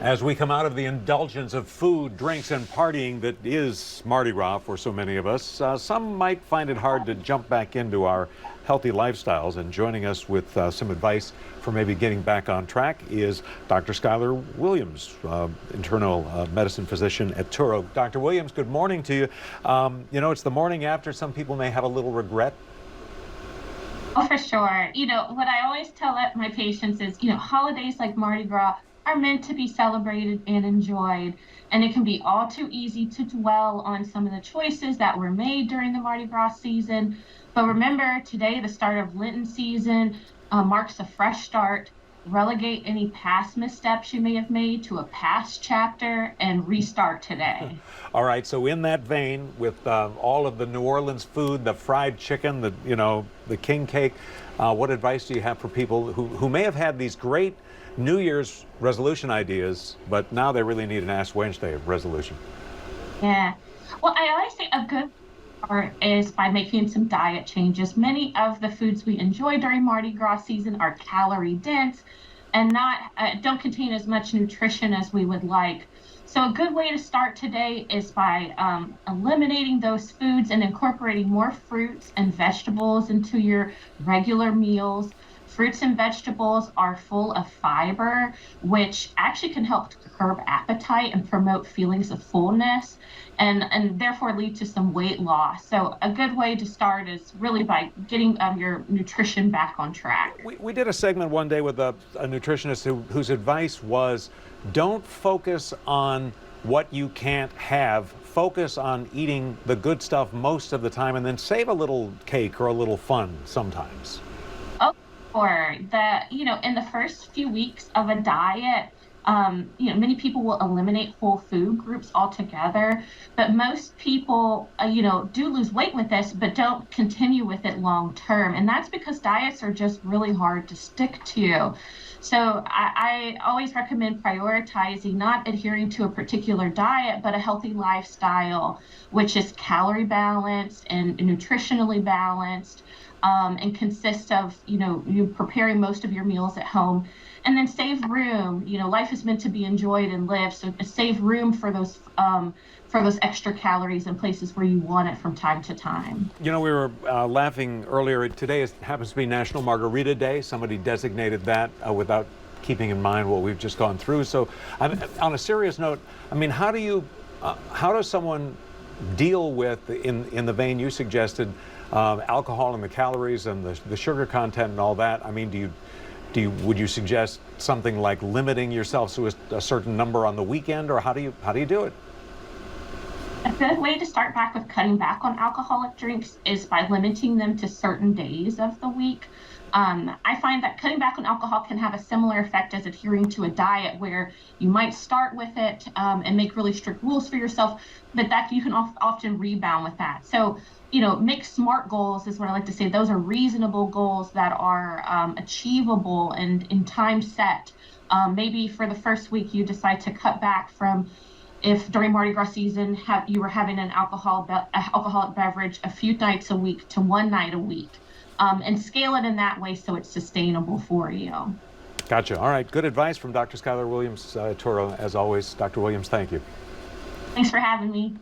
As we come out of the indulgence of food, drinks, and partying that is Mardi Gras for so many of us, some might find it hard to jump back into our healthy lifestyles. And joining us with some advice for maybe getting back on track is Dr. Schuyler Williams, internal medicine physician at Touro. Dr. Williams, good morning to you. It's the morning after. Some people may have a little regret. Oh, for sure. What I always tell my patients is, holidays like Mardi Gras are meant to be celebrated and enjoyed. And it can be all too easy to dwell on some of the choices that were made during the Mardi Gras season. But remember, today, the start of Lenten season marks a fresh start. Relegate any past missteps you may have made to a past chapter and restart today. All right, so in that vein, with all of the New Orleans food, the fried chicken, the king cake, what advice do you have for people who may have had these great New Year's resolution ideas, but now they really need an Ash Wednesday resolution? Yeah. Well, I always say a good start is by making some diet changes. Many of the foods we enjoy during Mardi Gras season are calorie dense and don't contain as much nutrition as we would like. So a good way to start today is by eliminating those foods and incorporating more fruits and vegetables into your regular meals. Fruits and vegetables are full of fiber, which actually can help curb appetite and promote feelings of fullness and therefore lead to some weight loss. So a good way to start is really by getting your nutrition back on track. We did a segment one day with a nutritionist whose advice was, don't focus on what you can't have. Focus on eating the good stuff most of the time and then save a little cake or a little fun sometimes. Or in the first few weeks of a diet, many people will eliminate whole food groups altogether, but most people, do lose weight with this, but don't continue with it long term. And that's because diets are just really hard to stick to. So I always recommend prioritizing, not adhering to a particular diet, but a healthy lifestyle, which is calorie balanced and nutritionally balanced. And consists of, you preparing most of your meals at home, and then save room. Life is meant to be enjoyed and lived, so save room for those extra calories in places where you want it from time to time. We were laughing earlier. Today happens to be National Margarita Day. Somebody designated that without keeping in mind what we've just gone through. So, on a serious note, how does someone deal with, in the vein you suggested, alcohol and the calories and the sugar content and all that? Would you suggest something like limiting yourself to a certain number on the weekend, or how do you do it? A good way to start back with cutting back on alcoholic drinks is by limiting them to certain days of the week. I find that cutting back on alcohol can have a similar effect as adhering to a diet, where you might start with it and make really strict rules for yourself, but that you can often rebound with that. So, make SMART goals is what I like to say. Those are reasonable goals that are achievable and in time set. Maybe for the first week you decide to cut back from, if during Mardi Gras season you were having an alcoholic beverage a few nights a week to one night a week, and scale it in that way so it's sustainable for you. Gotcha. All right. Good advice from Dr. Schuyler Williams, Touro. As always, Dr. Williams, thank you. Thanks for having me.